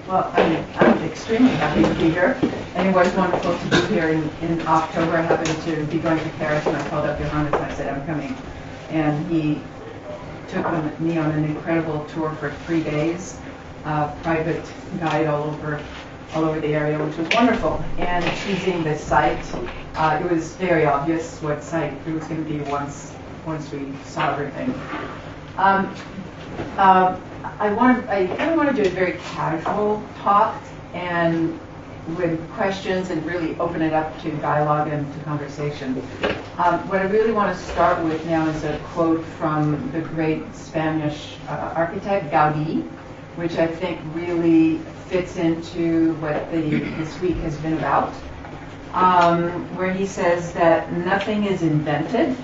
Well, I'm extremely happy to be here, and it was wonderful to be here in October. I happened to be going to Paris, and I called up Johannes and I said, I'm coming. And he took me on an incredible tour for 3 days, private guide all over the area, which was wonderful. And choosing the site, it was very obvious what site it was going to be once we saw everything. I kind of want to do a very casual talk and with questions and really open it up to dialogue and to conversation. What I really want to start with now is a quote from the great Spanish architect Gaudí, which I think really fits into what this week has been about, where he says that nothing is invented,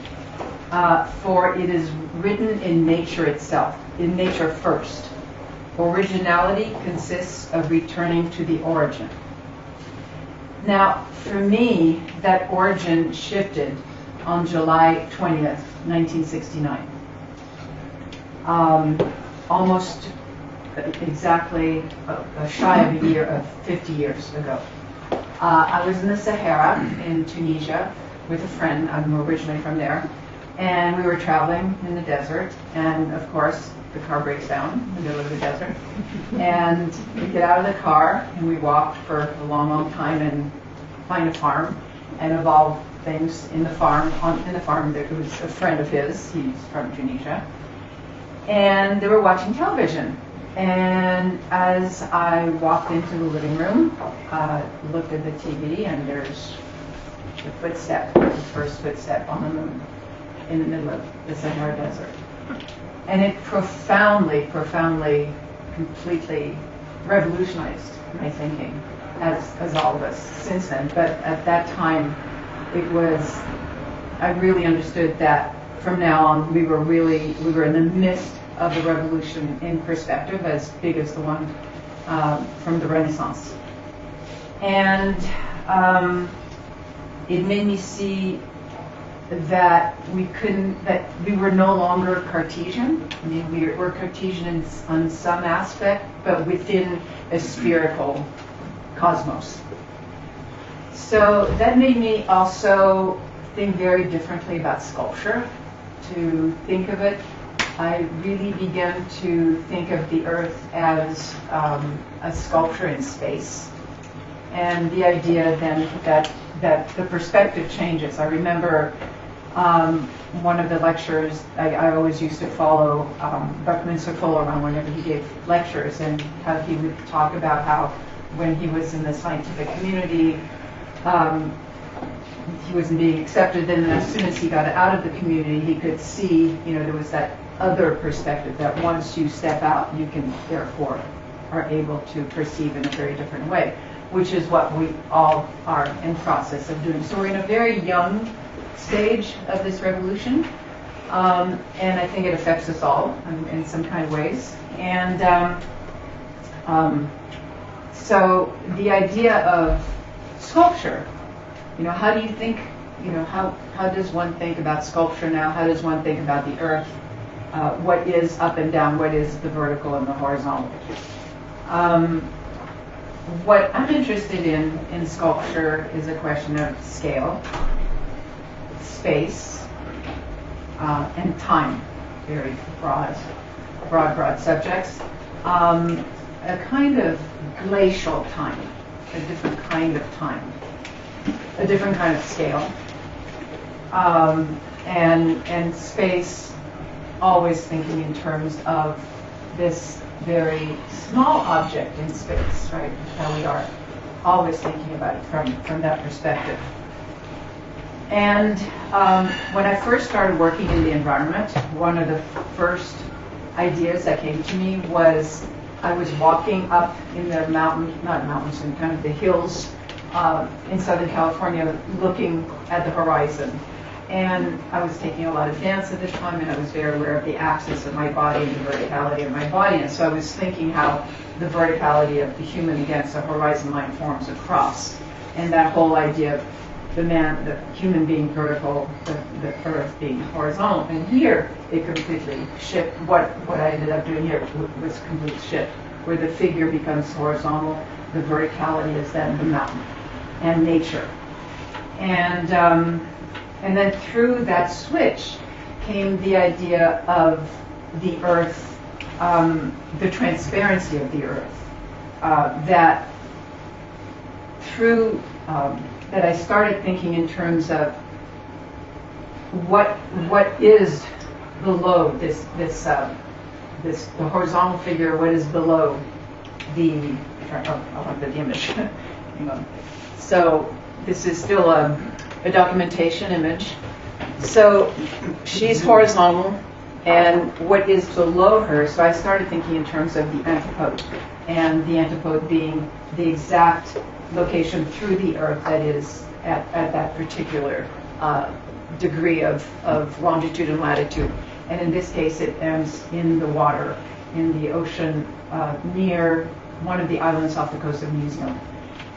for it is written in nature itself, in nature first. Originality consists of returning to the origin. Now, for me, that origin shifted on July 20th, 1969. Almost exactly shy of a year of 50 years ago. I was in the Sahara in Tunisia with a friend. I'm originally from there. And we were traveling in the desert, and of course, the car breaks down in the middle of the desert. And we get out of the car, and we walked for a long, long time and find a farm. And of all things, in the farm, there was a friend of his. He's from Tunisia. And they were watching television. And as I walked into the living room, looked at the TV, and there's the footstep, the first footstep on the moon in the middle of the Sahara Desert. And it profoundly, completely revolutionized my thinking, as all of us since then. But at that time, I really understood that from now on, we were in the midst of the revolution in perspective, as big as the one from the Renaissance. And it made me see that we were no longer Cartesian. I mean, we were Cartesian on some aspect, but within a spherical cosmos. So that made me also think very differently about sculpture. To think of it, I really began to think of the Earth as a sculpture in space, and the idea then that the perspective changes. I remember one of the lectures, I always used to follow Buckminster Fuller around whenever he gave lectures, and how he would talk about how when he was in the scientific community, he wasn't being accepted, and as soon as he got out of the community, he could see, there was that other perspective that once you step out, you can therefore are able to perceive in a very different way, which is what we all are in process of doing. So we're in a very young stage of this revolution, and I think it affects us all in some kind of ways. And so the idea of sculpture, how do you think, how does one think about sculpture now? How does one think about the Earth? What is up and down? What is the vertical and the horizontal? What I'm interested in sculpture is a question of scale, space, and time. Very broad subjects. A kind of glacial time, a different kind of time, a different kind of scale, and space, always thinking in terms of this very small object in space, right? How we are always thinking about it from that perspective. And when I first started working in the environment, one of the first ideas that came to me was I was walking up in the in kind of the hills in Southern California, looking at the horizon. And I was taking a lot of dance at the time, and I was very aware of the axis of my body and the verticality of my body. And so I was thinking how the verticality of the human against the horizon line forms a cross. And that whole idea of the human being vertical, the Earth being horizontal. And here, it completely shifted. What I ended up doing here was a complete shift. where the figure becomes horizontal, the verticality is then the mountain and nature. And then through that switch came the idea of the earth, the transparency of the earth, that through that I started thinking in terms of what is below the horizontal figure, what is below the, I'll have the image. Hang on. So this is still a documentation image. So she's horizontal, and what is below her, so I started thinking in terms of the antipode, and the antipode being the exact location through the earth that is at that particular degree of longitude and latitude. And in this case, it ends in the water, in the ocean, near one of the islands off the coast of New Zealand.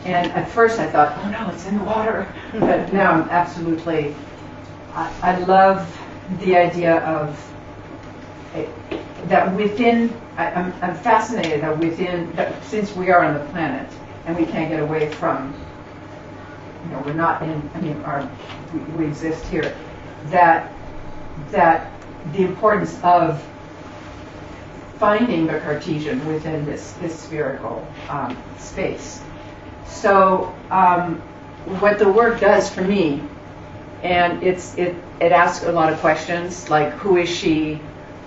And at first I thought, oh no, it's in the water. But now I'm absolutely, I love the idea of that within, I'm fascinated that within, that since we are on the planet and we can't get away from, we're not in, we exist here, that the importance of finding the Cartesian within this spherical space. So what the work does for me, and it asks a lot of questions like, who is she?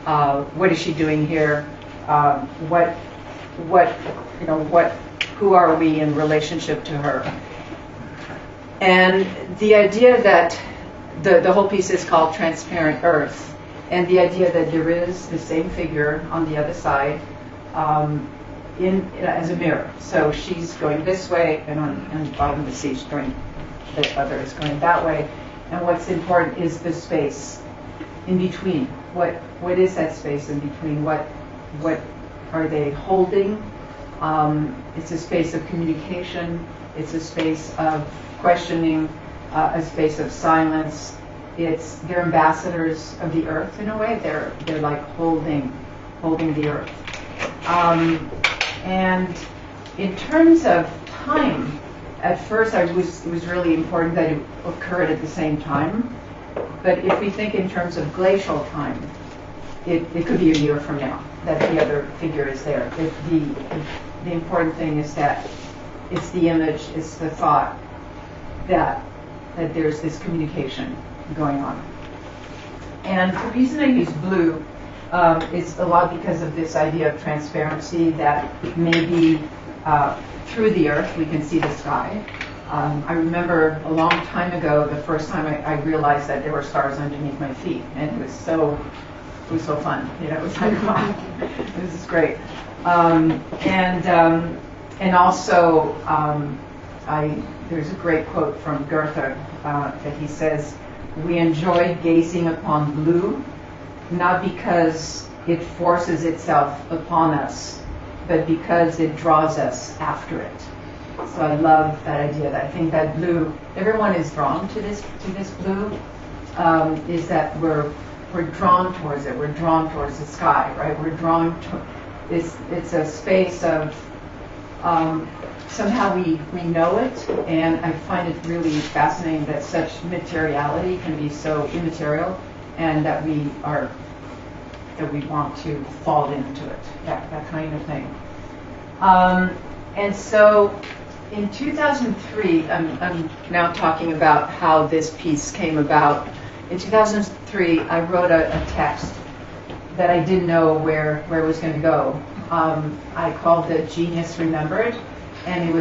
What is she doing here? Who are we in relationship to her? And the idea that the whole piece is called Transparent Earth, and the idea that there is the same figure on the other side as a mirror. So she's going this way, and on the bottom of the sea, the other is going that way. And what's important is the space in between. What is that space in between? What are they holding? It's a space of communication. It's a space of questioning, a space of silence. They're ambassadors of the earth in a way. They're like holding the earth. And in terms of time, at first it was really important that it occurred at the same time. But if we think in terms of glacial time, it could be a year from now that the other figure is there. The important thing is that it's the image, it's the thought that there's this communication going on. And the reason I use blue is a lot because of this idea of transparency, that maybe through the earth we can see the sky. I remember a long time ago, the first time I realized that there were stars underneath my feet, and it was so fun. It was like, wow, this is great. And also, there's a great quote from Goethe that he says, "We enjoy gazing upon blue, not because it forces itself upon us, but because it draws us after it." So I love that idea. That I think that blue, everyone is drawn to this blue, is that we're drawn towards it. We're drawn towards the sky, right? We're drawn to it's a space of somehow we know it, and I find it really fascinating that such materiality can be so immaterial, and that we want to fall into it, that kind of thing. And so in 2003, I'm now talking about how this piece came about. In 2003, I wrote a text that I didn't know where it was going to go. I called it Genius Remembered, and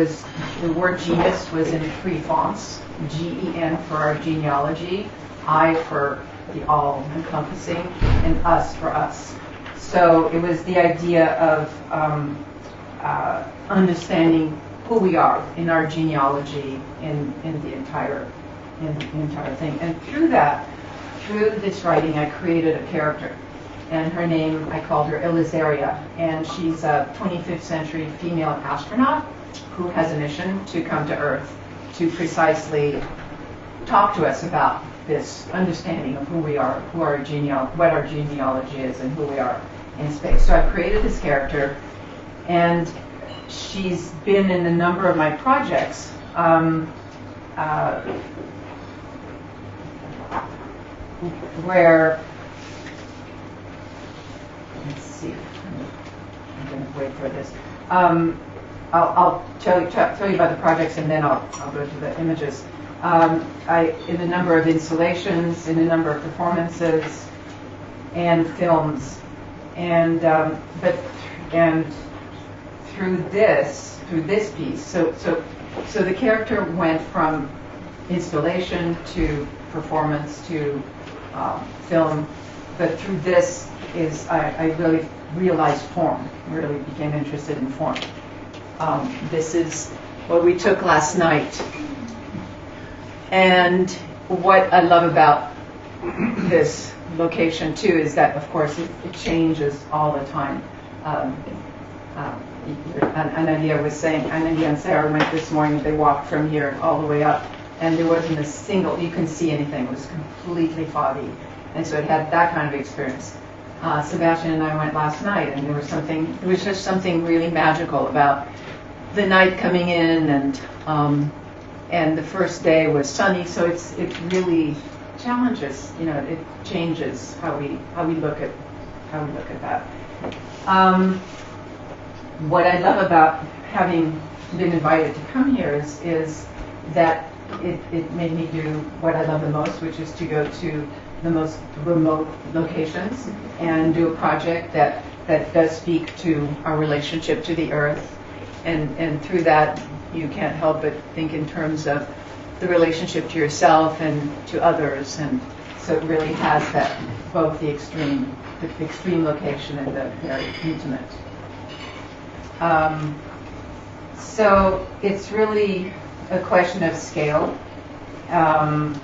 the word genius was in 3 fonts: G-E-N for our genealogy, I for the all-encompassing, and us for us. So it was the idea of understanding who we are in our genealogy, in the entire thing. And through this writing, I created a character. And her name, I called her Elizaria. And she's a 25th century female astronaut who has a mission to come to Earth to precisely talk to us about this understanding of who we are, what our genealogy is, and who we are in space. So I created this character, And she's been in a number of my projects. Where, let's see, I'm going to wait for this. I'll tell you about the projects, and then I'll go to the images. In a number of installations, in a number of performances, and films, and through this piece. So the character went from installation to performance to film, but through this I really realized form. Really became interested in form. This is what we took last night, and what I love about this location too is that, of course, it changes all the time. Analia was saying, Analia and Sarah went this morning, they walked from here all the way up, and there wasn't a single, you couldn't see anything, it was completely foggy. And so it had that kind of experience. Sebastian and I went last night, and there was just something really magical about the night coming in, and the first day was sunny, so it really challenges, it changes how we look at that. What I love about having been invited to come here is that it made me do what I love the most, which is to go to the most remote locations and do a project that does speak to our relationship to the earth, and through that you can't help but think in terms of the relationship to yourself and to others, and so it really has that, both the extreme location and the very intimate. So it's really a question of scale, and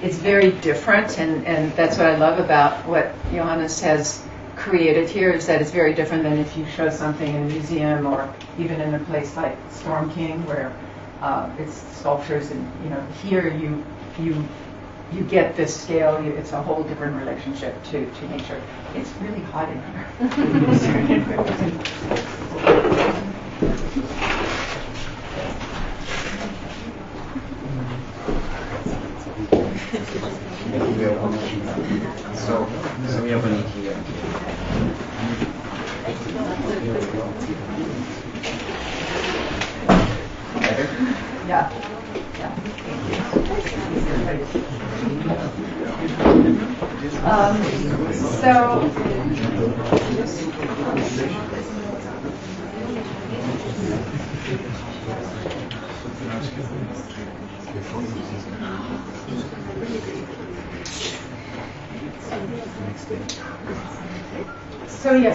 it's very different, and that's what I love about what Johannes has created here, is that it's very different than if you show something in a museum or even in a place like Storm King, where it's sculptures, and here you get this scale. It's a whole different relationship to nature. It's really hot in here. So we open it here. Yeah.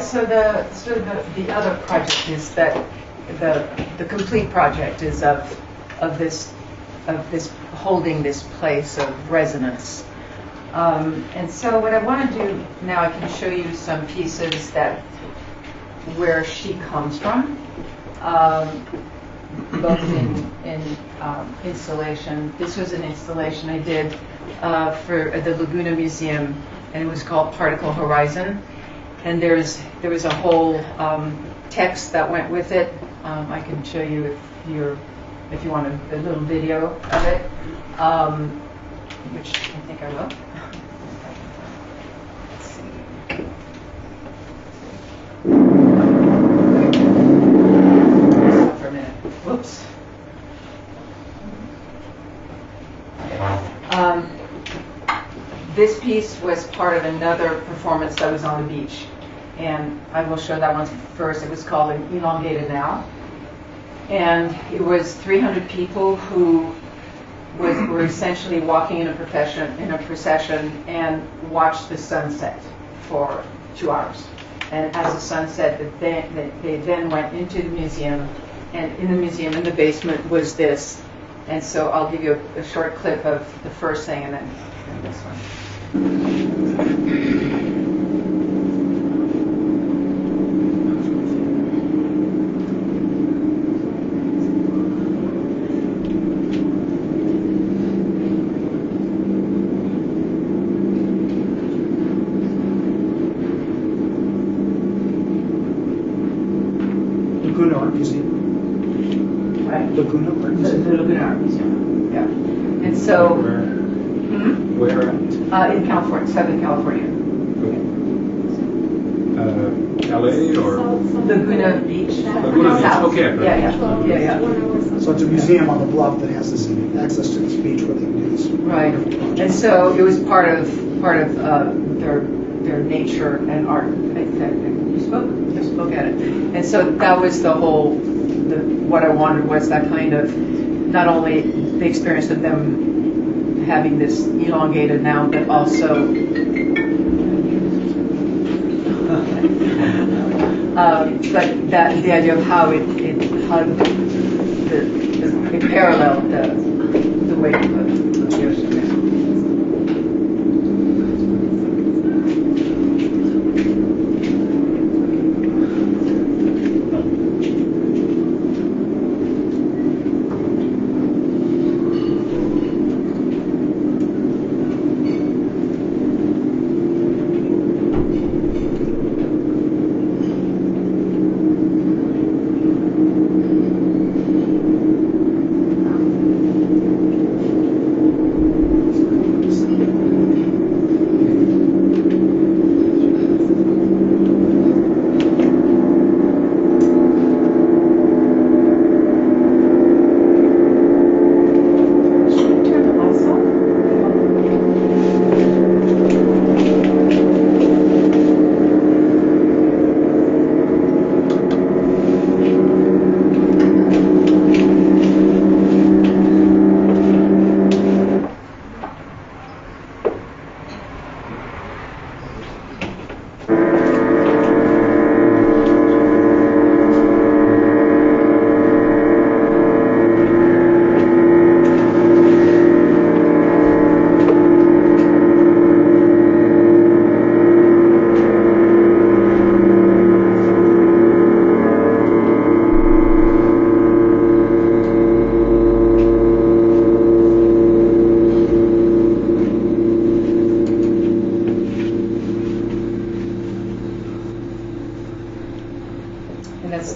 So the other project is that the complete project is of this holding this place of resonance. And so what I want to do now, I can show you some pieces where she comes from, both in installation. This was an installation I did for the Laguna Museum, and it was called Particle Horizon. And there was a whole text that went with it. I can show you if you want a little video of it, which I think I will. Let's see. Stop for a minute. Whoops. This piece was part of another performance that was on the beach, and I will show that one first. It was called Elongated Now, and it was 300 people who were essentially walking in a procession and watched the sunset for 2 hours. And as the sun set, they then went into the museum, and in the museum in the basement was this. And so I'll give you a short clip of the first thing, and then this one. Laguna Art the Museum. Laguna Art Museum. Yeah. And so, Where in California, Southern California. LA or? Laguna Beach. Laguna Beach, South. okay. Yeah. So it's a museum on the bluff that has this access to this beach where they can do this. Right. And so it was part of their nature and art. You spoke at it. And so that was the whole. What I wanted was that kind of not only the experience of them having this elongated noun, but also but that the idea of how it hugged it paralleled the wave of the ocean.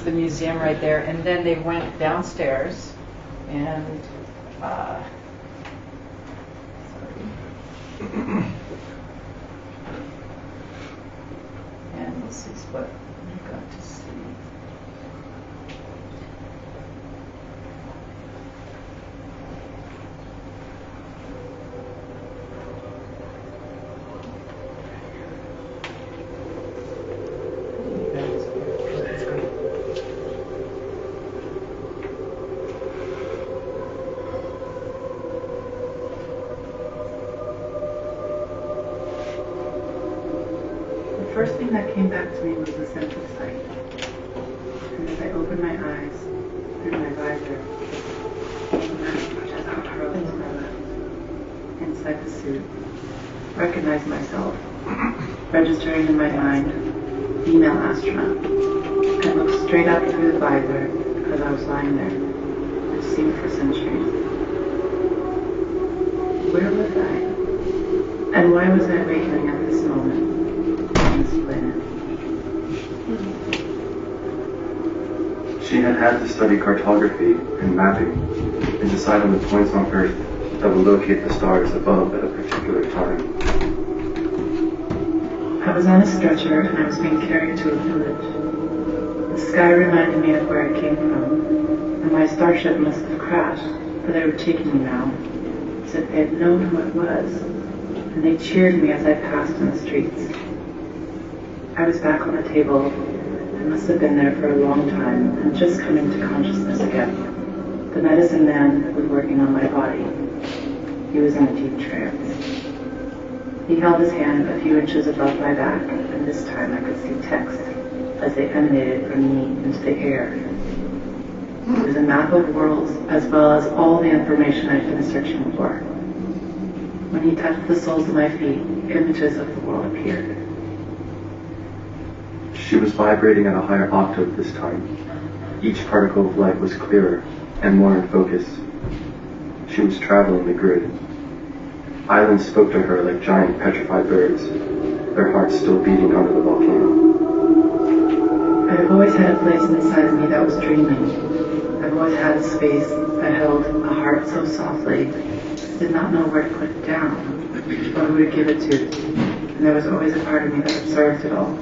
The museum right there, and then they went downstairs and and this is what we got to see. The first thing that came back to me was the sense of sight. And as I opened my eyes through my visor, the mask which has unfurled to my left, inside the suit, recognized myself, registering in my mind, female astronaut. I looked straight up through the visor as I was lying there, which seemed for centuries. Where was I? And why was I awakening at this moment? She had had to study cartography and mapping and decide on the points on Earth that would locate the stars above at a particular time. I was on a stretcher and I was being carried to a village. The sky reminded me of where I came from, and my starship must have crashed, for they were taking me now, as if they had known who it was, and they cheered me as I passed in the streets. I was back on the table. I must have been there for a long time and just coming to consciousness again. The medicine man was working on my body. He was in a deep trance. He held his hand a few inches above my back, and this time I could see text as they emanated from me into the air. It was a map of worlds as well as all the information I'd been searching for. When he touched the soles of my feet, images of the world appeared. She was vibrating at a higher octave this time. Each particle of light was clearer and more in focus. She was traveling the grid. Islands spoke to her like giant petrified birds, their hearts still beating under the volcano. I have always had a place inside of me that was dreaming. I've always had a space that held a heart so softly, did not know where to put it down, or who to give it to, and there was always a part of me that observed it all.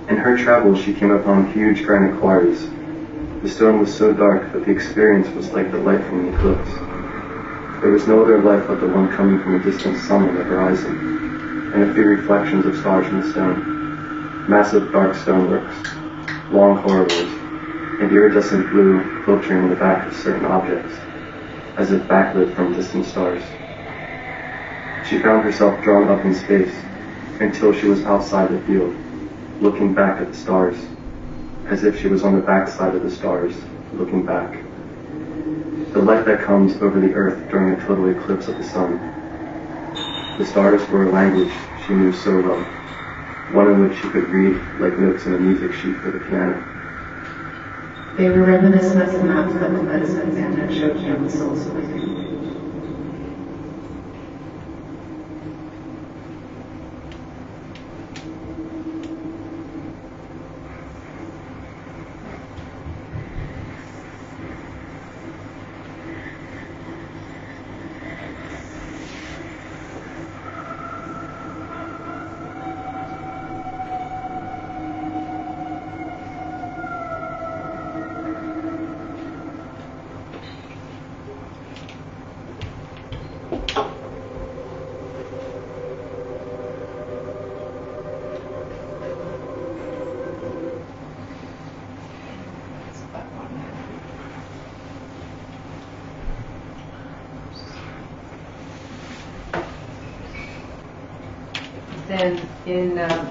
In her travels, she came upon huge granite quarries. The stone was so dark that the experience was like the light from an eclipse. There was no other light but the one coming from a distant sun on the horizon, and a few reflections of stars in the stone. Massive dark stoneworks, long corridors, and iridescent blue filtering the back of certain objects, as if backlit from distant stars. She found herself drawn up in space until she was outside the field, looking back at the stars, as if she was on the backside of the stars, looking back. The light that comes over the earth during a total eclipse of the sun. The stars were a language she knew so well, one in which she could read like notes in a music sheet for the piano. They were reminiscent of the maps that the medicine man had showed me on the Soul Awakening. Then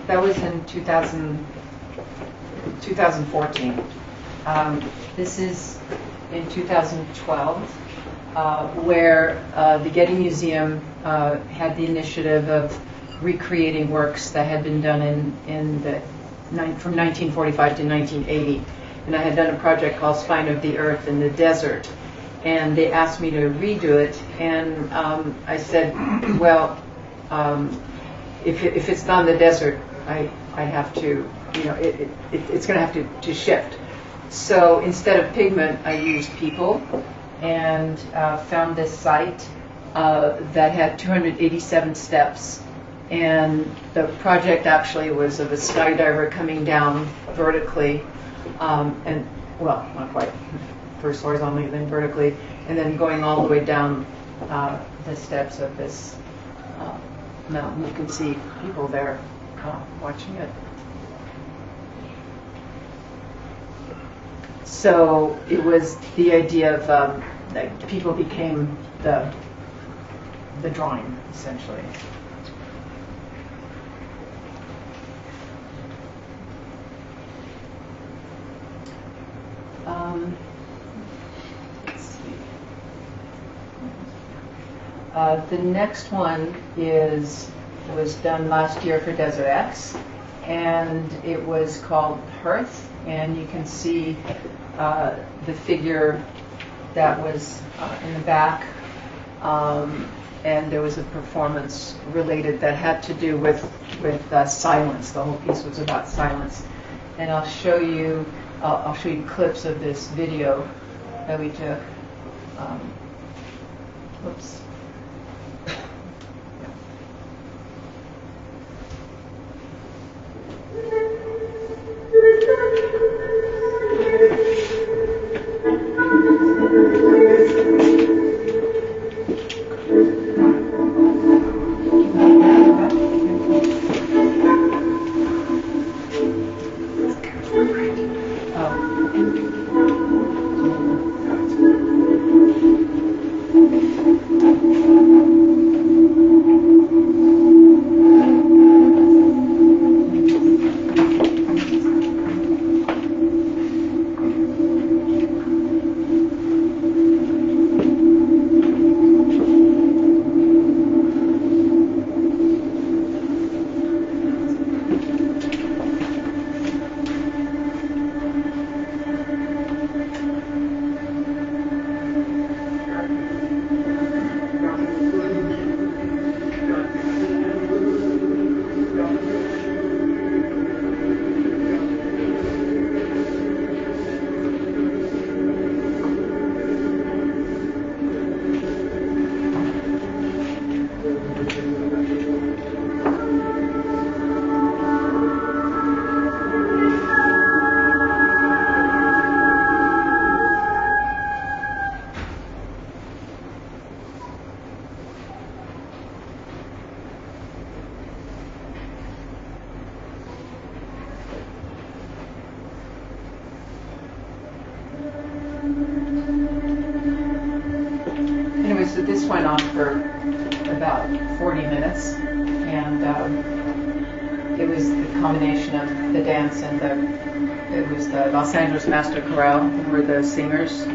that was in 2014. This is in 2012, where the Getty Museum had the initiative of recreating works that had been done from 1945 to 1980. And I had done a project called Spine of the Earth in the Desert. And they asked me to redo it. And I said, well, if it's not in the desert, I have to, it's going to have to shift. So instead of pigment, I used people, and found this site that had 287 steps. And the project actually was of a skydiver coming down vertically, and well, not quite, first horizontally, then vertically, and then going all the way down the steps of this mountain. You can see people there watching it. So it was the idea of that people became the drawing, essentially. Let's see. The next one was done last year for Desert X, and it was called Hearth, and you can see the figure that was in the back, and there was a performance related that had to do with silence. The whole piece was about silence, and I'll show you clips of this video that we took. Whoops. This went on for about 40 minutes, and it was the combination of the dance and it was the Los Angeles Master Chorale, who were the singers.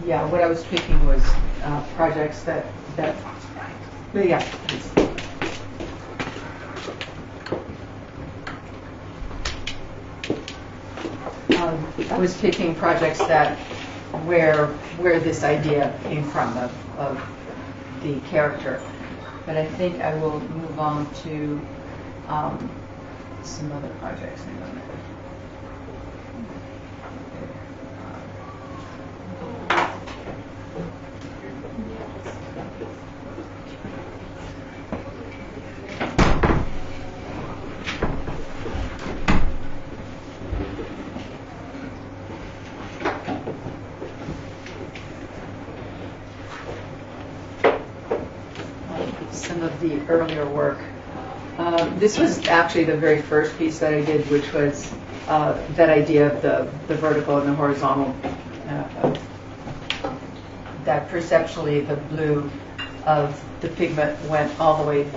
Yeah, what I was picking was projects that yeah. I was picking projects that where this idea came from of the character, but I think I will move on to some other projects. Hang on a minute. Some of the earlier work. This was actually the very first piece that I did, which was that idea of the vertical and the horizontal that perceptually the blue of the pigment went all the way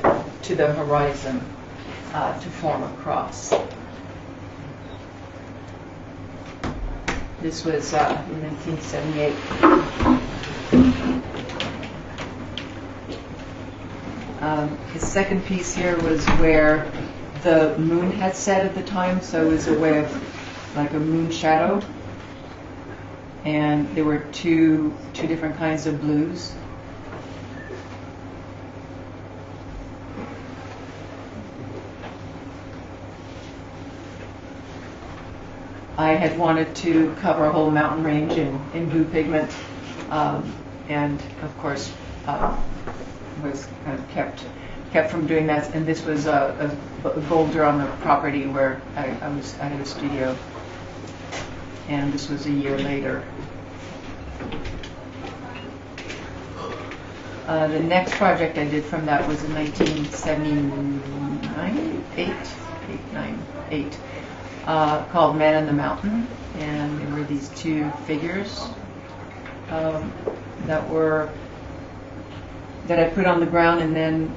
to the horizon to form a cross. This was in 1978. The second piece here was where the moon had set at the time, so it was a way of like a moon shadow. And there were two different kinds of blues. I had wanted to cover a whole mountain range in blue pigment, and of course was kind of kept from doing that. And this was a boulder on the property where I had a studio, and this was a year later. The next project I did from that was in 1978, called Man in the Mountain, and there were these two figures that I put on the ground, and then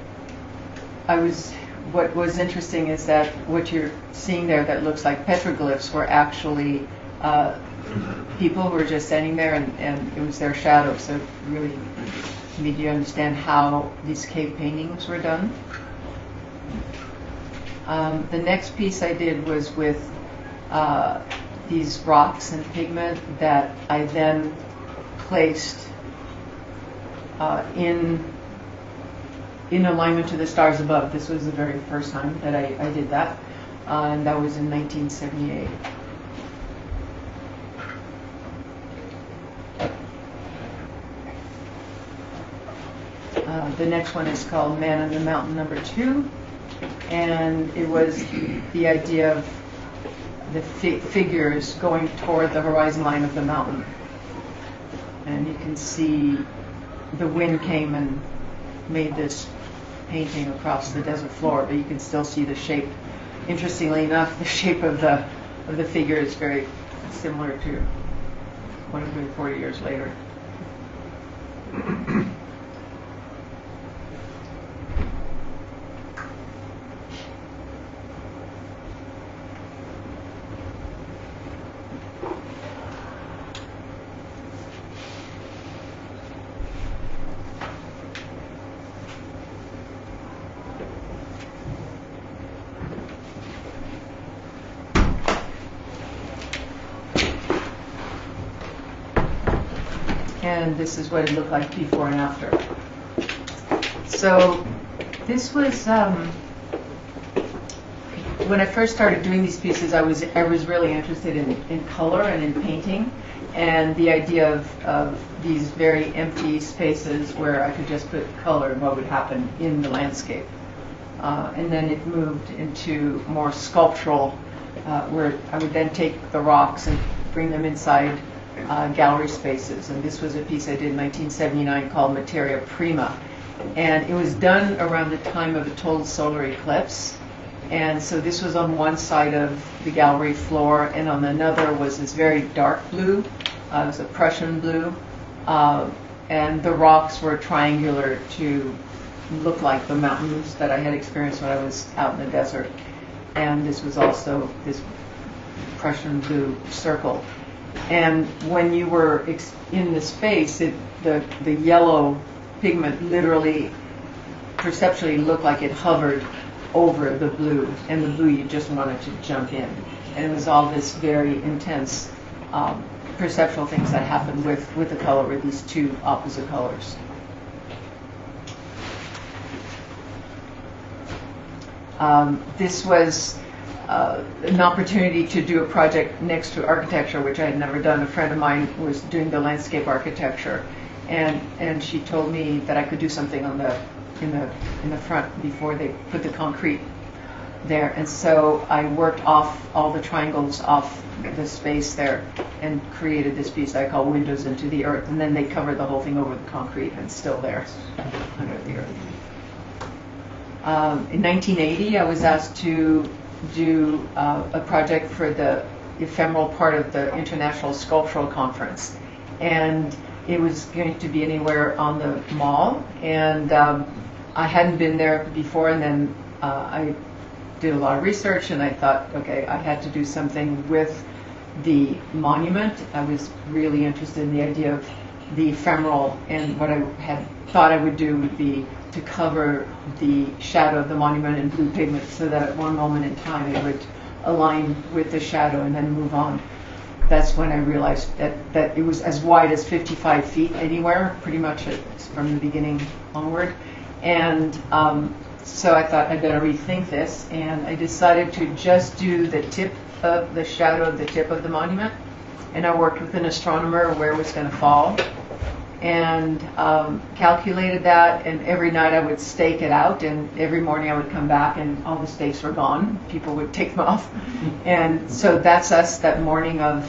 what was interesting is that what you're seeing there that looks like petroglyphs were actually people who were just standing there, and it was their shadow, so it really made you understand how these cave paintings were done. The next piece I did was with these rocks and pigment that I then placed in alignment to the stars above. This was the very first time that I did that, and that was in 1978. The next one is called Man in the Mountain #2, and it was the idea of the figures going toward the horizon line of the mountain. And you can see the wind came and made this painting across the desert floor, but you can still see the shape. Interestingly enough, the shape of the figure is very similar to 140 years later. And this is what it looked like before and after. So this was when I first started doing these pieces, I was really interested in color and in painting, and the idea of these very empty spaces where I could just put color and what would happen in the landscape. And then it moved into more sculptural, where I would then take the rocks and bring them inside gallery spaces. And this was a piece I did in 1979 called Materia Prima. And it was done around the time of a total solar eclipse. And so this was on one side of the gallery floor, and on another was this very dark blue. It was a Prussian blue. And the rocks were triangular to look like the mountains that I had experienced when I was out in the desert. And this was also this Prussian blue circle. And when you were in the space, the yellow pigment literally perceptually looked like it hovered over the blue, and the blue you just wanted to jump in. And it was all this very intense perceptual things that happened with the color, with these two opposite colors. This was an opportunity to do a project next to architecture, which I had never done. A friend of mine was doing the landscape architecture, and she told me that I could do something in the front before they put the concrete there. And so I worked off all the triangles off the space there and created this piece I call Windows into the Earth. And then they covered the whole thing over with concrete, and it's still there under the earth. In 1980, I was asked to do a project for the ephemeral part of the International Sculptural Conference. And it was going to be anywhere on the mall, and I hadn't been there before, and then I did a lot of research, and I thought, okay, I had to do something with the monument. I was really interested in the idea of the ephemeral, and what I had thought I would do would be to cover the shadow of the monument in blue pigment so that at one moment in time it would align with the shadow and then move on. That's when I realized that it was as wide as 55 feet anywhere, pretty much from the beginning onward. And so I thought I'd better rethink this, and I decided to just do the tip of the shadow of the tip of the monument. And I worked with an astronomer where it was going to fall, and calculated that, and every night I would stake it out, and every morning I would come back and all the stakes were gone. People would take them off. And so that's us that morning of,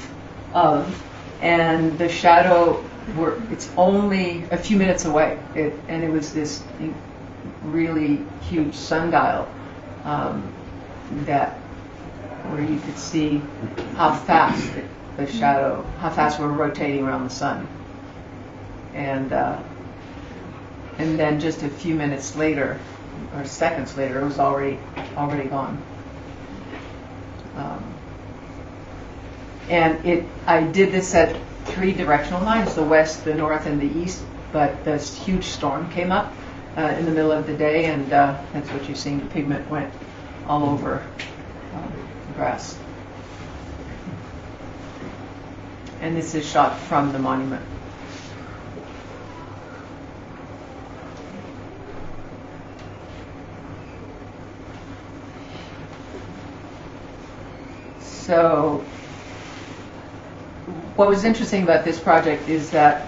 and the shadow, it's only a few minutes away, and it was this really huge sundial where you could see how fast how fast we're rotating around the sun. And then just a few minutes later, or seconds later, it was already gone. And I did this at 3 directional lines, the west, the north, and the east, but this huge storm came up in the middle of the day, and that's what you're seeing. The pigment went all over the grass. And this is shot from the monument. So what was interesting about this project is that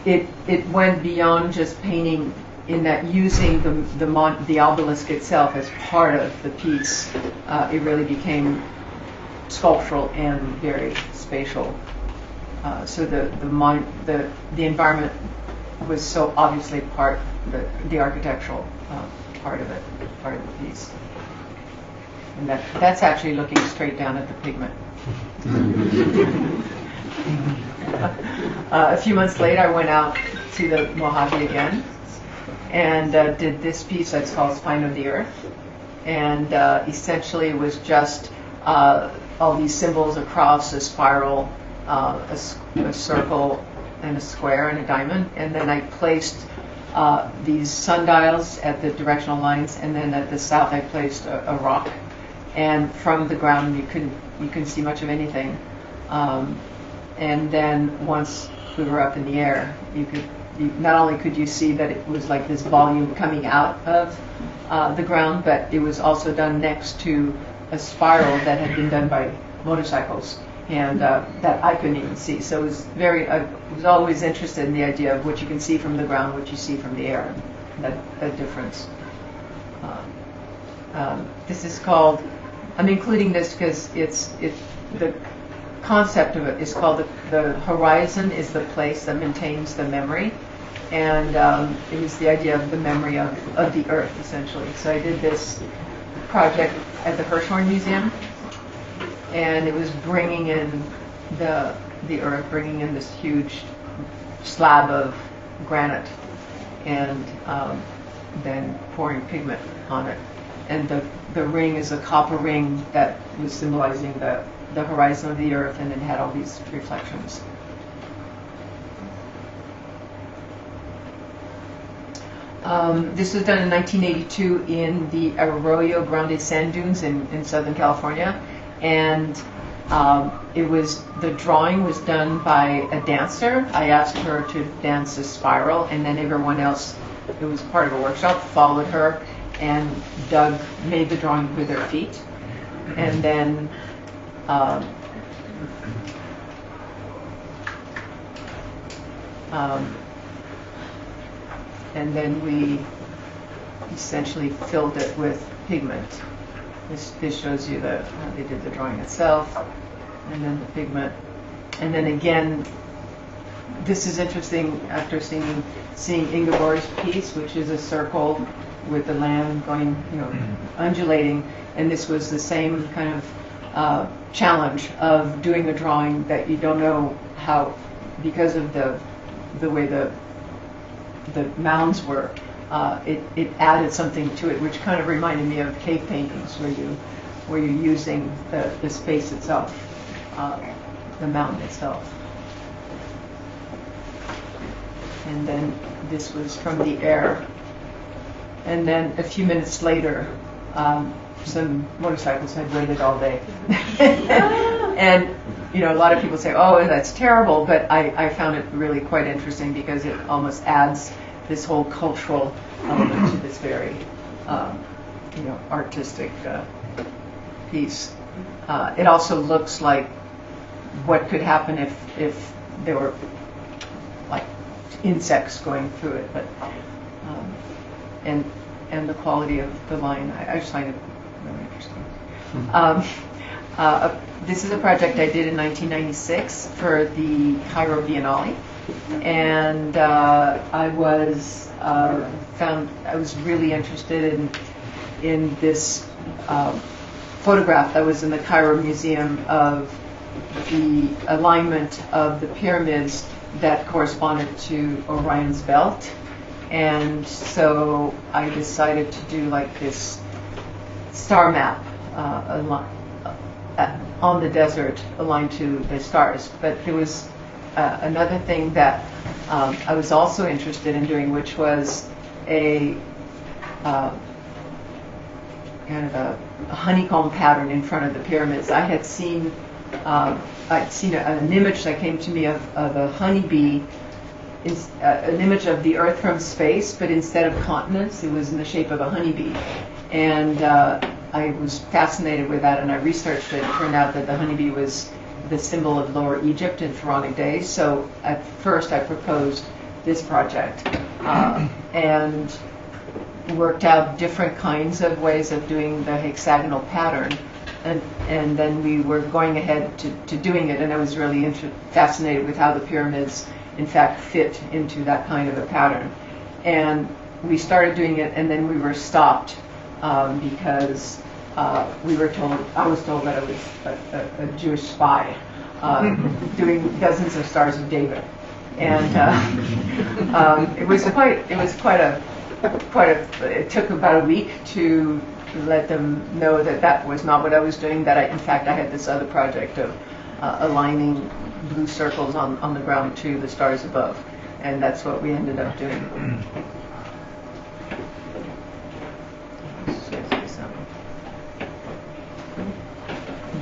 it went beyond just painting, in that using the obelisk itself as part of the piece. It really became sculptural and very spatial. So the environment was so obviously the architectural part of the piece. And that's actually looking straight down at the pigment. A few months later, I went out to the Mojave again and did this piece that's called Spine of the Earth. And essentially it was just all these symbols across a spiral, a circle, and a square, and a diamond. And then I placed these sundials at the directional lines, and then at the south I placed a rock. And from the ground you couldn't see much of anything. And then once we were up in the air, not only could you see that it was like this volume coming out of the ground, but it was also done next to a spiral that had been done by motorcycles, and that I couldn't even see. So it was I was always interested in the idea of what you can see from the ground, what you see from the air, and that difference. This is called, I'm including this because the concept of it is called the horizon is the place that maintains the memory, and it was the idea of the memory of the earth, essentially. So I did this project at the Hirshhorn Museum, and it was bringing in the earth, bringing in this huge slab of granite, and then pouring pigment on it. And the ring is a copper ring that was symbolizing the horizon of the earth, and it had all these reflections. This was done in 1982 in the Arroyo Grande sand dunes in Southern California, and the drawing was done by a dancer. I asked her to dance a spiral, and then everyone else, it was part of a workshop, followed her, and Doug made the drawing with their feet. And then we essentially filled it with pigment. This shows you how they did the drawing itself, and then the pigment. And then again, this is interesting after seeing Ingeborg's piece, which is a circle with the land going, undulating. And this was the same kind of challenge of doing a drawing that you don't know how because of the way the mounds were, it added something to it, which kind of reminded me of cave paintings, where you're using the space itself, the mountain itself. And then this was from the air. And then a few minutes later, some motorcycles had waited all day. And, you know, a lot of people say, oh, that's terrible, but I found it really quite interesting because it almost adds this whole cultural element to this very, you know, artistic piece. It also looks like what could happen if there were like insects going through it, but and the quality of the line, I just find it really interesting. This is a project I did in 1996 for the Cairo Biennale, and I was really interested in this photograph that was in the Cairo Museum of the alignment of the pyramids that corresponded to Orion's belt. And so I decided to do like this star map on the desert aligned to the stars. But there was another thing that I was also interested in doing, which was a kind of a honeycomb pattern in front of the pyramids. I'd seen an image that came to me of a honeybee. An image of the Earth from space, but instead of continents, it was in the shape of a honeybee. And I was fascinated with that, and I researched it. It turned out that the honeybee was the symbol of Lower Egypt in pharaonic days. So at first I proposed this project and worked out different kinds of ways of doing the hexagonal pattern. And then we were going ahead to doing it, and I was really fascinated with how the pyramids in fact fit into that kind of a pattern. And we started doing it, and then we were stopped because I was told that I was a Jewish spy doing dozens of Stars of David. And it took about a week to let them know that was not what I was doing, that in fact I had this other project of aligning blue circles on the ground to the stars above, and that's what we ended up doing.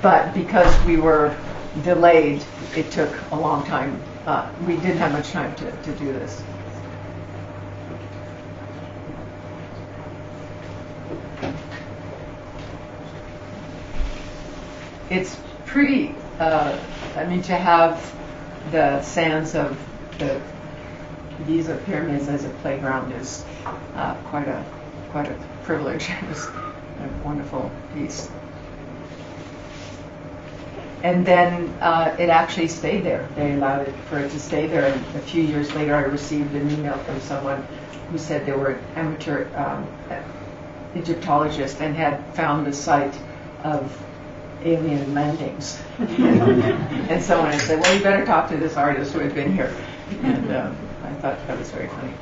But because we were delayed, it took a long time. We didn't have much time to do this. It's pretty, to have the sands of the Giza pyramids as a playground is quite a privilege. It was a wonderful piece. And then it actually stayed there. They allowed it for it to stay there. And a few years later, I received an email from someone who said they were amateur Egyptologists and had found the site of alien landings. And someone had said, well, you better talk to this artist who had been here. And I thought that was very funny.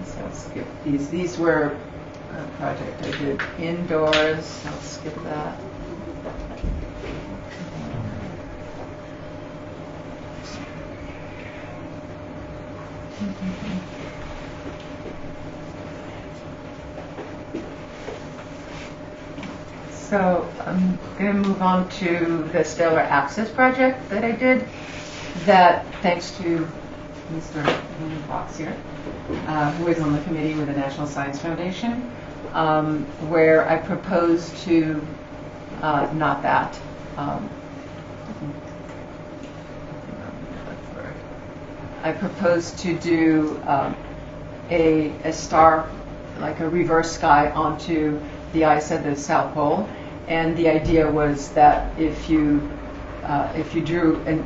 So I'll skip these. These were a project I did indoors. I'll skip that. So I'm going to move on to the Stellar Access project that I did. That, thanks to Mr. Fox here, who is on the committee with the National Science Foundation, where I proposed to, not that, I proposed to do a star, like a reverse sky, onto the ice at the South Pole. And the idea was that if you if you drew, and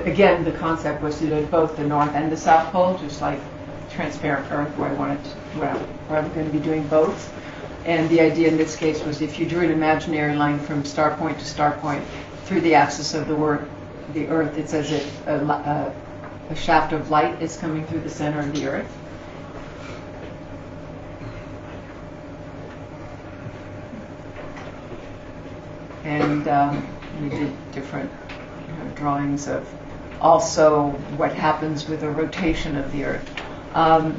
again, the concept was to do both the North and the South Pole, just like transparent Earth, where I'm going to be doing both. And the idea in this case was if you drew an imaginary line from star point to star point through the axis of the Earth, it's as if a shaft of light is coming through the center of the Earth. And we did different drawings of also what happens with the rotation of the Earth.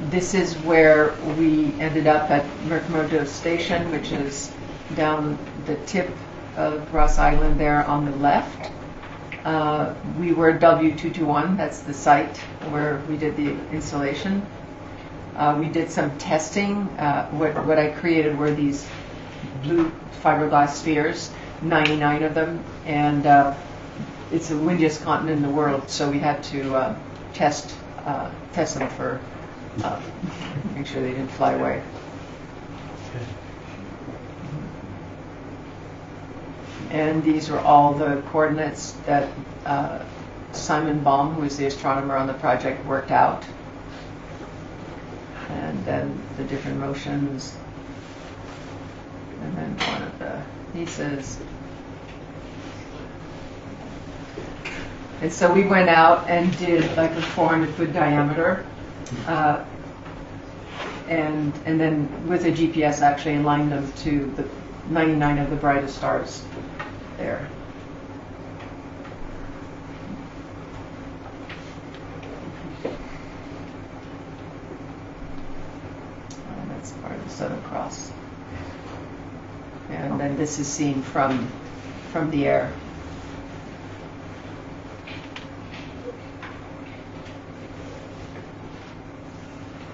This is where we ended up at McMurdo Station, which is down the tip of Ross Island there on the left. We were W221, that's the site where we did the installation. We did some testing. What I created were these blue fiberglass spheres, 99 of them, and it's the windiest continent in the world, so we had to test them for make sure they didn't fly away. And these are all the coordinates that Simon Baum, who was the astronomer on the project, worked out. And then the different motions. And then one of the pieces. And so we went out and did like a 400-foot diameter. And then with a GPS actually aligned them to the 99 of the brightest stars there. And that's part of the Southern Cross. And then this is seen from the air.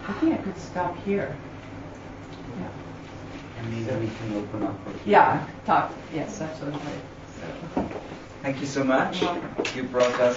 I think I could stop here. Yeah. And maybe we can open up for Yeah, talk. Yes, absolutely. So. Thank you so much. You brought us